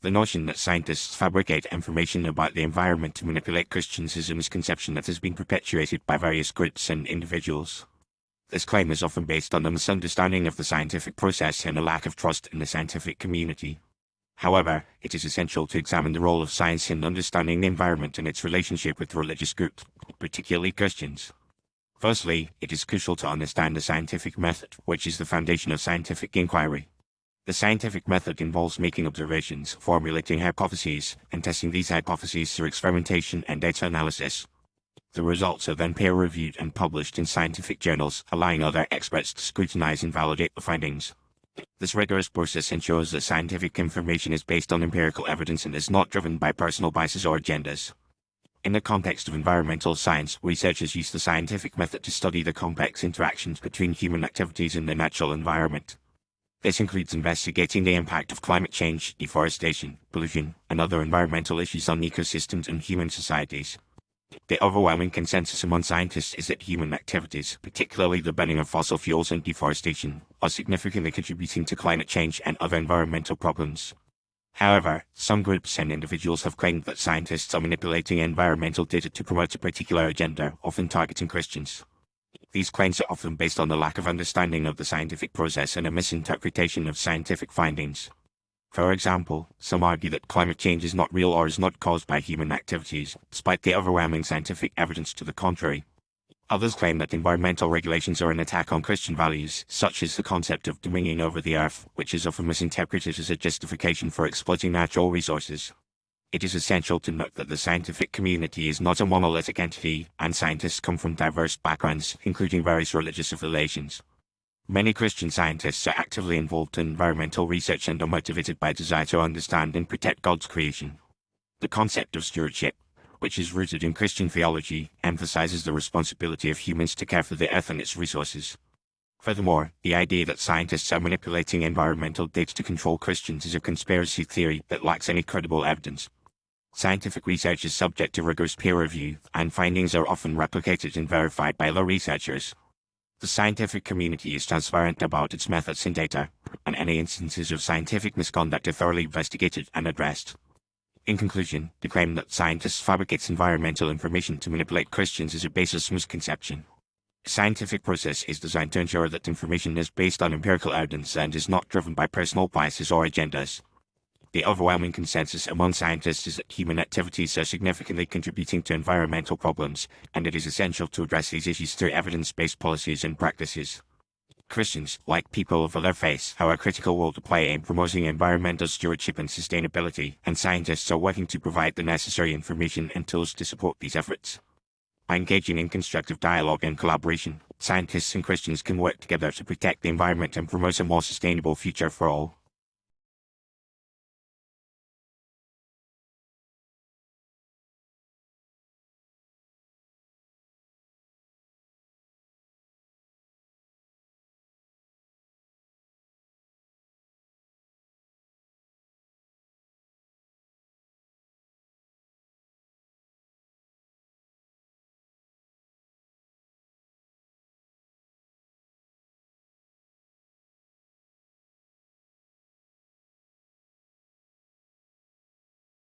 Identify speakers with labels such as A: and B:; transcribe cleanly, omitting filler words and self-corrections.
A: The notion that scientists fabricate information about the environment to manipulate Christians is a misconception that has been perpetuated by various groups and individuals. This claim is often based on a misunderstanding of the scientific process and a lack of trust in the scientific community. However, it is essential to examine the role of science in understanding the environment and its relationship with religious groups, particularly Christians. Firstly, it is crucial to understand the scientific method, which is the foundation of scientific inquiry. The scientific method involves making observations, formulating hypotheses, and testing these hypotheses through experimentation and data analysis. The results are then peer-reviewed and published in scientific journals, allowing other experts to scrutinize and validate the findings. This rigorous process ensures that scientific information is based on empirical evidence and is not driven by personal biases or agendas. In the context of environmental science, researchers use the scientific method to study the complex interactions between human activities and the natural environment. This includes investigating the impact of climate change, deforestation, pollution, and other environmental issues on ecosystems and human societies. The overwhelming consensus among scientists is that human activities, particularly the burning of fossil fuels and deforestation, are significantly contributing to climate change and other environmental problems. However, some groups and individuals have claimed that scientists are manipulating environmental data to promote a particular agenda, often targeting Christians. These claims are often based on a lack of understanding of the scientific process and a misinterpretation of scientific findings. For example, some argue that climate change is not real or is not caused by human activities, despite the overwhelming scientific evidence to the contrary. Others claim that environmental regulations are an attack on Christian values, such as the concept of dominion over the earth, which is often misinterpreted as a justification for exploiting natural resources. It is essential to note that the scientific community is not a monolithic entity, and scientists come from diverse backgrounds, including various religious affiliations. Many Christian scientists are actively involved in environmental research and are motivated by a desire to understand and protect God's creation. The concept of stewardship, which is rooted in Christian theology, emphasizes the responsibility of humans to care for the earth and its resources. Furthermore, the idea that scientists are manipulating environmental data to control Christians is a conspiracy theory that lacks any credible evidence. Scientific research is subject to rigorous peer review, and findings are often replicated and verified by other researchers. The scientific community is transparent about its methods and data, and any instances of scientific misconduct are thoroughly investigated and addressed. In conclusion, the claim that scientists fabricate environmental information to manipulate Christians is a baseless misconception. The scientific process is designed to ensure that information is based on empirical evidence and is not driven by personal biases or agendas. The overwhelming consensus among scientists is that human activities are significantly contributing to environmental problems, and it is essential to address these issues through evidence-based policies and practices. Christians, like people of other faiths, have a critical role to play in promoting environmental stewardship and sustainability, and scientists are working to provide the necessary information and tools to support these efforts. By engaging in constructive dialogue and collaboration, scientists and Christians can work together to protect the environment and promote a more sustainable future for all.